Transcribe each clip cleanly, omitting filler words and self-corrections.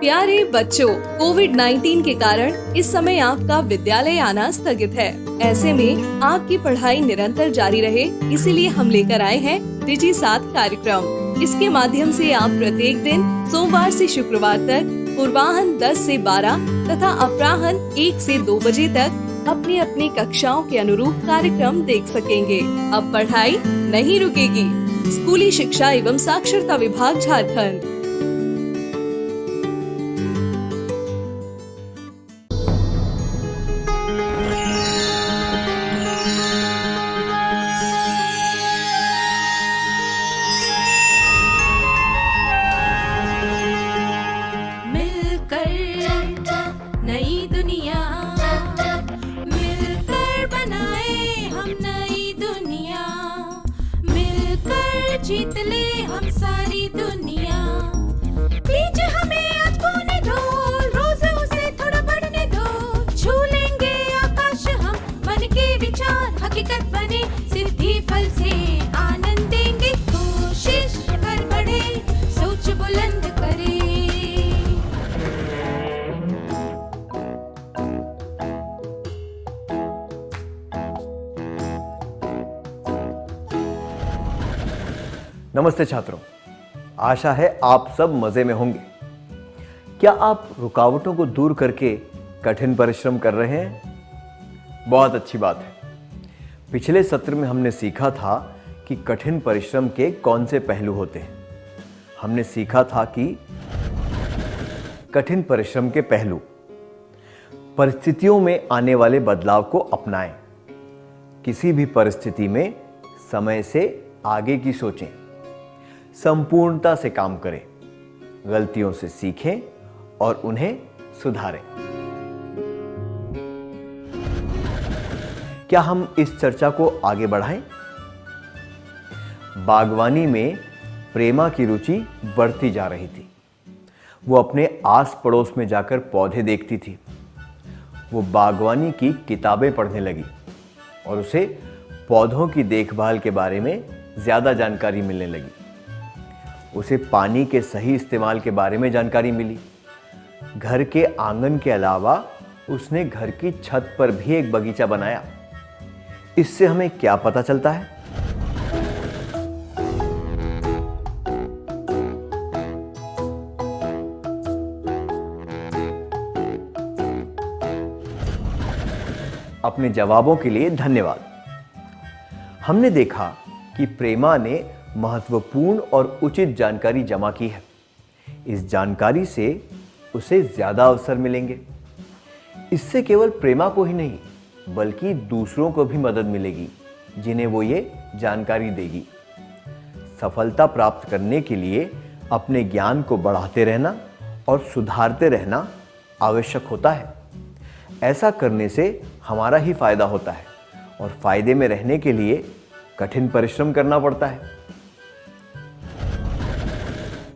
प्यारे बच्चों, कोविड-19 के कारण इस समय आपका विद्यालय आना स्थगित है। ऐसे में आपकी पढ़ाई निरंतर जारी रहे, इसीलिए हम लेकर आए हैं डिजी साथ कार्यक्रम। इसके माध्यम से आप प्रत्येक दिन सोमवार से शुक्रवार तक पूर्वाह्न 10 से 12 तथा अपराह्न 1 से 2 बजे तक अपनी अपनी कक्षाओं के अनुरूप कार्यक्रम देख सकेंगे। अब पढ़ाई नहीं रुकेगी। स्कूली शिक्षा एवं साक्षरता विभाग झारखंड। नई दुनिया मिलकर बनाए हम नई दुनिया, मिलकर जीत ले हम सारी दुनिया। बीच हमें आज बोने दो, रोज उसे थोड़ा बढ़ने दो। छू लेंगे आकाश हम, मन के विचार हकीकत बने। सिद्धि फल से आनंद देंगे, कोशिश कर बढ़े, सोच बुलंद करे। नमस्ते छात्रों, आशा है आप सब मजे में होंगे। क्या आप रुकावटों को दूर करके कठिन परिश्रम कर रहे हैं? बहुत अच्छी बात है। पिछले सत्र में हमने सीखा था कि कठिन परिश्रम के कौन से पहलू होते हैं। हमने सीखा था कि कठिन परिश्रम के पहलू: परिस्थितियों में आने वाले बदलाव को अपनाएं, किसी भी परिस्थिति में समय से आगे की सोचें, संपूर्णता से काम करें, गलतियों से सीखें और उन्हें सुधारें। क्या हम इस चर्चा को आगे बढ़ाएं? बागवानी में प्रेमा की रुचि बढ़ती जा रही थी। वो अपने आस पड़ोस में जाकर पौधे देखती थी। वो बागवानी की किताबें पढ़ने लगी और उसे पौधों की देखभाल के बारे में ज्यादा जानकारी मिलने लगी। उसे पानी के सही इस्तेमाल के बारे में जानकारी मिली। घर के आंगन के अलावा उसने घर की छत पर भी एक बगीचा बनाया। इससे हमें क्या पता चलता है? अपने जवाबों के लिए धन्यवाद। हमने देखा कि प्रेमा ने महत्वपूर्ण और उचित जानकारी जमा की है। इस जानकारी से उसे ज्यादा अवसर मिलेंगे। इससे केवल प्रेमा को ही नहीं बल्कि दूसरों को भी मदद मिलेगी, जिन्हें वो ये जानकारी देगी। सफलता प्राप्त करने के लिए अपने ज्ञान को बढ़ाते रहना और सुधारते रहना आवश्यक होता है। ऐसा करने से हमारा ही फायदा होता है और फायदे में रहने के लिए कठिन परिश्रम करना पड़ता है।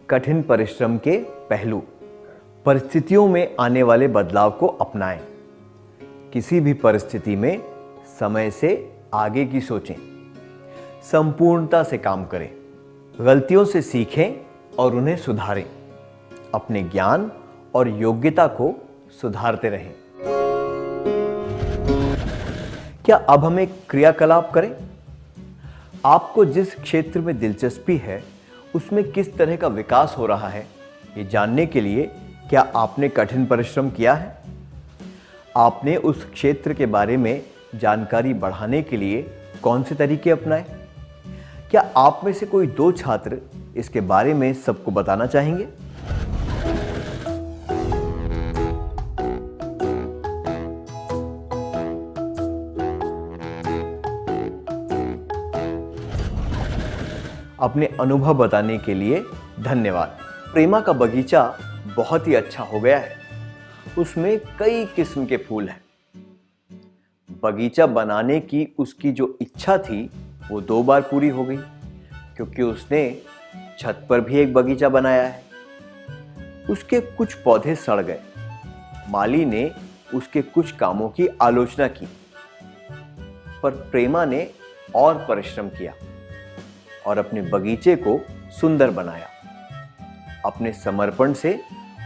कठिन परिश्रम के पहलू: परिस्थितियों में आने वाले बदलाव को अपनाएं, किसी भी परिस्थिति में समय से आगे की सोचें, संपूर्णता से काम करें, गलतियों से सीखें और उन्हें सुधारें, अपने ज्ञान और योग्यता को सुधारते रहें। क्या अब हम एक क्रियाकलाप करें? आपको जिस क्षेत्र में दिलचस्पी है उसमें किस तरह का विकास हो रहा है, ये जानने के लिए क्या आपने कठिन परिश्रम किया है? आपने उस क्षेत्र के बारे में जानकारी बढ़ाने के लिए कौन से तरीके अपनाए? क्या आप में से कोई 2 छात्र इसके बारे में सबको बताना चाहेंगे? अपने अनुभव बताने के लिए धन्यवाद। प्रेमा का बगीचा बहुत ही अच्छा हो गया है। उसमें कई किस्म के फूल हैं। बगीचा बनाने की उसकी जो इच्छा थी वो 2 बार पूरी हो गई, क्योंकि उसने छत पर भी एक बगीचा बनाया है। उसके कुछ पौधे सड़ गए। माली ने उसके कुछ कामों की आलोचना की, पर प्रेमा ने और परिश्रम किया और अपने बगीचे को सुंदर बनाया। अपने समर्पण से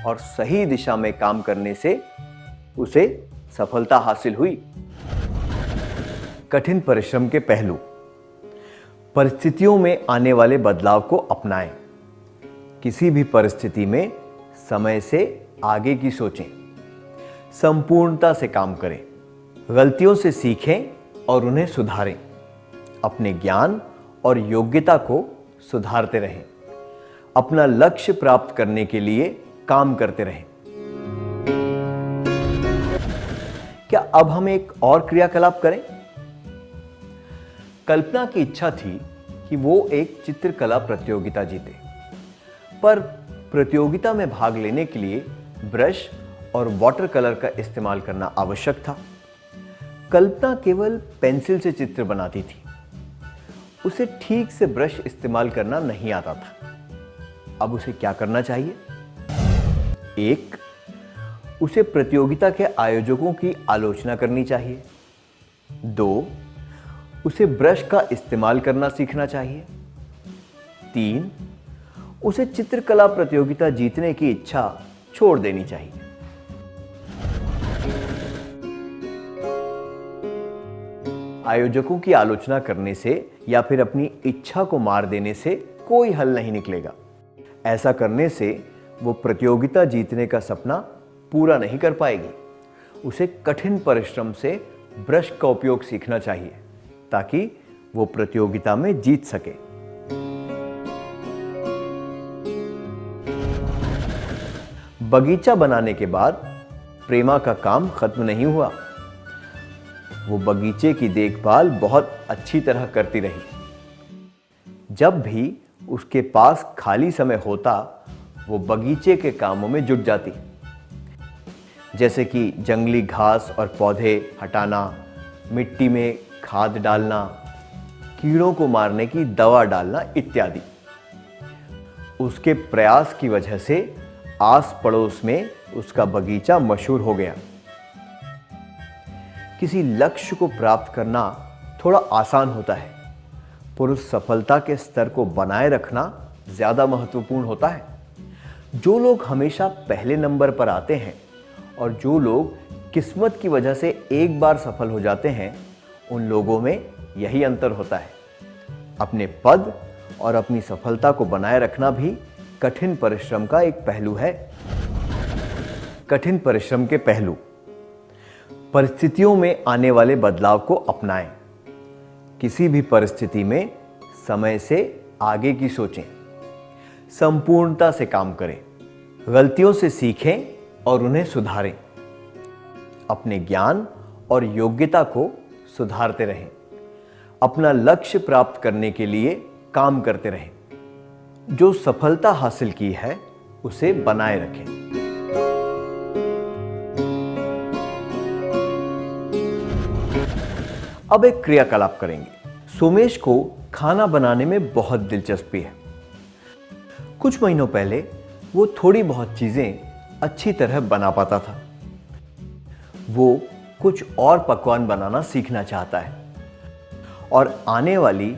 और सही दिशा में काम करने से उसे सफलता हासिल हुई। कठिन परिश्रम के पहलू। परिस्थितियों में आने वाले बदलाव को अपनाएं। किसी भी परिस्थिति में समय से आगे की सोचें। संपूर्णता से काम करें। गलतियों से सीखें और उन्हें सुधारें। अपने ज्ञान और योग्यता को सुधारते रहें। अपना लक्ष्य प्राप्त करने के लिए काम करते रहें। क्या अब हम एक और क्रियाकलाप करें? कल्पना की इच्छा थी कि वो एक चित्रकला प्रतियोगिता जीते, पर प्रतियोगिता में भाग लेने के लिए ब्रश और वाटर कलर का इस्तेमाल करना आवश्यक था। कल्पना केवल पेंसिल से चित्र बनाती थी। उसे ठीक से ब्रश इस्तेमाल करना नहीं आता था। अब उसे क्या करना चाहिए? 1. उसे प्रतियोगिता के आयोजकों की आलोचना करनी चाहिए। 2. उसे ब्रश का इस्तेमाल करना सीखना चाहिए। 3. उसे चित्रकला प्रतियोगिता जीतने की इच्छा छोड़ देनी चाहिए। आयोजकों की आलोचना करने से या फिर अपनी इच्छा को मार देने से कोई हल नहीं निकलेगा। ऐसा करने से वो प्रतियोगिता जीतने का सपना पूरा नहीं कर पाएगी। उसे कठिन परिश्रम से ब्रश का उपयोग सीखना चाहिए ताकि वो प्रतियोगिता में जीत सके। बगीचा बनाने के बाद प्रेमा का काम खत्म नहीं हुआ। वो बगीचे की देखभाल बहुत अच्छी तरह करती रही। जब भी उसके पास खाली समय होता, वो बगीचे के कामों में जुट जाती, जैसे कि जंगली घास और पौधे हटाना, मिट्टी में खाद डालना, कीड़ों को मारने की दवा डालना इत्यादि। उसके प्रयास की वजह से आस पड़ोस में उसका बगीचा मशहूर हो गया। किसी लक्ष्य को प्राप्त करना थोड़ा आसान होता है, पर उस सफलता के स्तर को बनाए रखना ज्यादा महत्वपूर्ण होता है। जो लोग हमेशा पहले नंबर पर आते हैं और जो लोग किस्मत की वजह से एक बार सफल हो जाते हैं, उन लोगों में यही अंतर होता है। अपने पद और अपनी सफलता को बनाए रखना भी कठिन परिश्रम का एक पहलू है। कठिन परिश्रम के पहलू। परिस्थितियों में आने वाले बदलाव को अपनाएं। किसी भी परिस्थिति में समय से आगे की सोचें। संपूर्णता से काम करें। गलतियों से सीखें और उन्हें सुधारें। अपने ज्ञान और योग्यता को सुधारते रहें। अपना लक्ष्य प्राप्त करने के लिए काम करते रहें। जो सफलता हासिल की है उसे बनाए रखें। अब एक क्रियाकलाप करेंगे। सोमेश को खाना बनाने में बहुत दिलचस्पी है। कुछ महीनों पहले वो थोड़ी बहुत चीजें अच्छी तरह बना पाता था। वो कुछ और पकवान बनाना सीखना चाहता है और आने वाली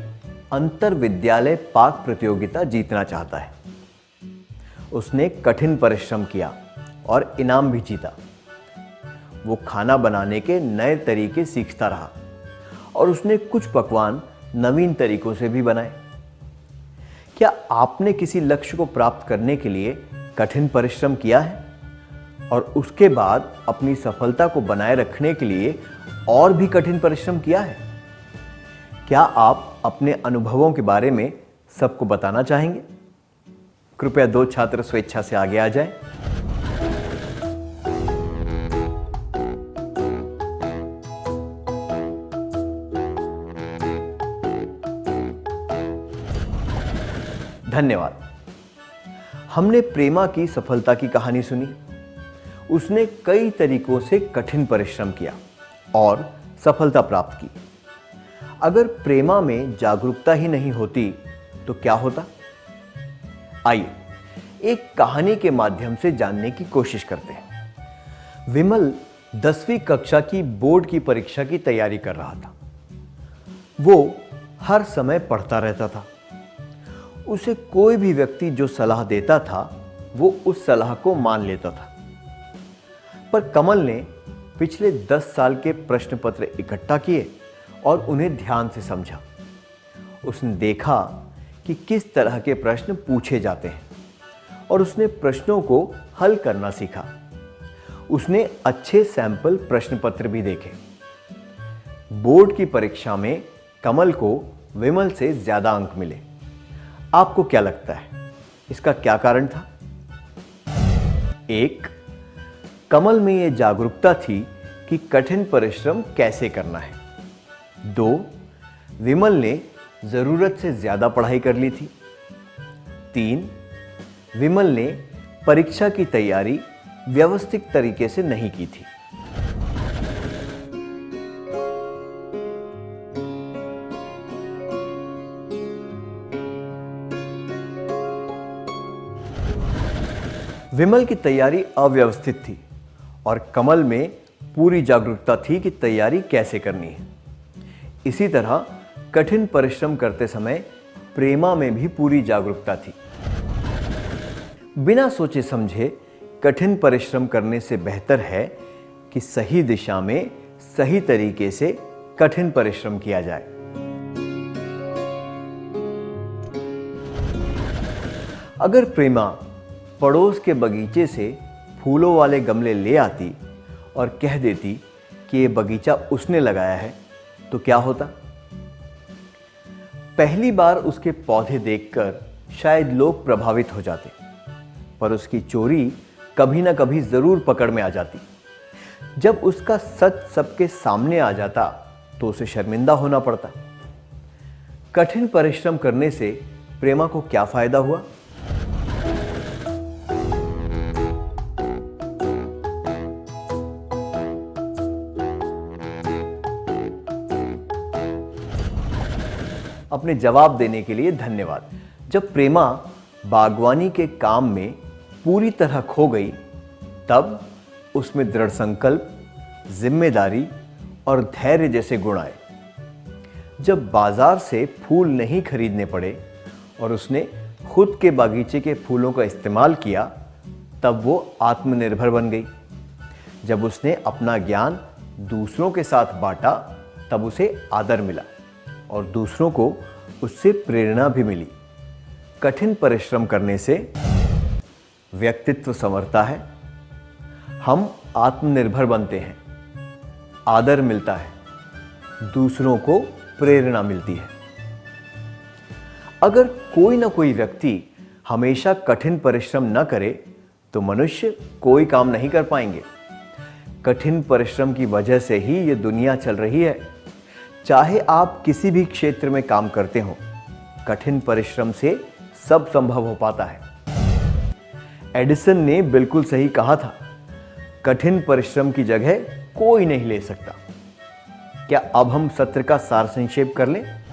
अंतर विद्यालय पाक प्रतियोगिता जीतना चाहता है। उसने कठिन परिश्रम किया और इनाम भी जीता। वो खाना बनाने के नए तरीके सीखता रहा और उसने कुछ पकवान नवीन तरीकों से भी बनाए। क्या आपने किसी लक्ष्य को प्राप्त करने के लिए कठिन परिश्रम किया है और उसके बाद अपनी सफलता को बनाए रखने के लिए और भी कठिन परिश्रम किया है? क्या आप अपने अनुभवों के बारे में सबको बताना चाहेंगे? कृपया 2 छात्र स्वेच्छा से आगे आ जाएं। धन्यवाद। हमने प्रेमा की सफलता की कहानी सुनी। उसने कई तरीकों से कठिन परिश्रम किया और सफलता प्राप्त की। अगर प्रेमा में जागरूकता ही नहीं होती तो क्या होता? आइए एक कहानी के माध्यम से जानने की कोशिश करते हैं। विमल 10वीं कक्षा की बोर्ड की परीक्षा की तैयारी कर रहा था। वो हर समय पढ़ता रहता था। उसे कोई भी व्यक्ति जो सलाह देता था वो उस सलाह को मान लेता था। पर कमल ने पिछले 10 साल के प्रश्न पत्र इकट्ठा किए और उन्हें ध्यान से समझा। उसने देखा कि किस तरह के प्रश्न पूछे जाते हैं और उसने प्रश्नों को हल करना सीखा। उसने अच्छे सैंपल प्रश्न पत्र भी देखे। बोर्ड की परीक्षा में कमल को विमल से ज्यादा अंक मिले। आपको क्या लगता है, इसका क्या कारण था? 1. कमल में यह जागरूकता थी कि कठिन परिश्रम कैसे करना है। 2. विमल ने जरूरत से ज्यादा पढ़ाई कर ली थी। 3. विमल ने परीक्षा की तैयारी व्यवस्थित तरीके से नहीं की थी। विमल की तैयारी अव्यवस्थित थी और कमल में पूरी जागरूकता थी कि तैयारी कैसे करनी है। इसी तरह कठिन परिश्रम करते समय प्रेमा में भी पूरी जागरूकता थी। बिना सोचे समझे कठिन परिश्रम करने से बेहतर है कि सही दिशा में सही तरीके से कठिन परिश्रम किया जाए। अगर प्रेमा पड़ोस के बगीचे से फूलों वाले गमले ले आती और कह देती कि ये बगीचा उसने लगाया है, तो क्या होता? पहली बार उसके पौधे देखकर शायद लोग प्रभावित हो जाते, पर उसकी चोरी कभी ना कभी जरूर पकड़ में आ जाती। जब उसका सच सबके सामने आ जाता तो उसे शर्मिंदा होना पड़ता। कठिन परिश्रम करने से प्रेमा को क्या फायदा हुआ? अपने जवाब देने के लिए धन्यवाद। जब प्रेमा बागवानी के काम में पूरी तरह खो गई, तब उसमें दृढ़ संकल्प, जिम्मेदारी और धैर्य जैसे गुण आए। जब बाजार से फूल नहीं खरीदने पड़े और उसने खुद के बागीचे के फूलों का इस्तेमाल किया, तब वो आत्मनिर्भर बन गई। जब उसने अपना ज्ञान दूसरों के साथ बांटा, तब उसे आदर मिला और दूसरों को उससे प्रेरणा भी मिली। कठिन परिश्रम करने से व्यक्तित्व संवरता है, हम आत्मनिर्भर बनते हैं, आदर मिलता है, दूसरों को प्रेरणा मिलती है। अगर कोई ना कोई व्यक्ति हमेशा कठिन परिश्रम न करे तो मनुष्य कोई काम नहीं कर पाएंगे। कठिन परिश्रम की वजह से ही ये दुनिया चल रही है। चाहे आप किसी भी क्षेत्र में काम करते हो, कठिन परिश्रम से सब संभव हो पाता है। एडिसन ने बिल्कुल सही कहा था, कठिन परिश्रम की जगह कोई नहीं ले सकता। क्या अब हम सत्र का सार संक्षेप कर लें?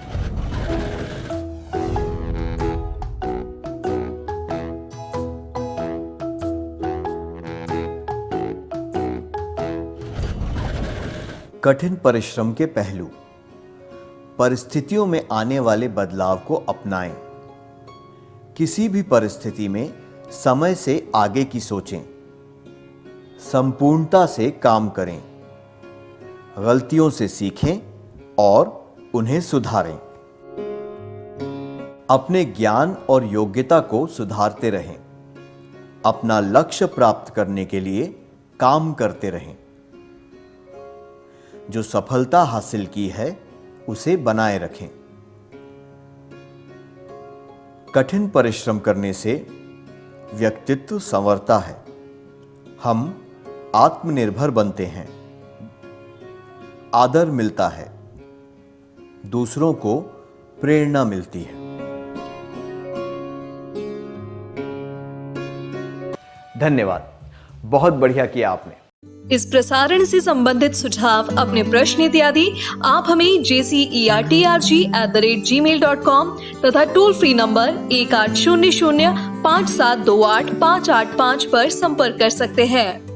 कठिन परिश्रम के पहलू। परिस्थितियों में आने वाले बदलाव को अपनाएं। किसी भी परिस्थिति में समय से आगे की सोचें। संपूर्णता से काम करें। गलतियों से सीखें और उन्हें सुधारें। अपने ज्ञान और योग्यता को सुधारते रहें। अपना लक्ष्य प्राप्त करने के लिए काम करते रहें। जो सफलता हासिल की है उसे बनाए रखें। कठिन परिश्रम करने से व्यक्तित्व संवरता है, हम आत्मनिर्भर बनते हैं, आदर मिलता है, दूसरों को प्रेरणा मिलती है। धन्यवाद, बहुत बढ़िया किया आपने। इस प्रसारण से संबंधित सुझाव, अपने प्रश्न इत्यादि आप हमें jcerg@gmail.com तथा टोल फ्री नंबर 1800 5728 585 पर संपर्क कर सकते हैं।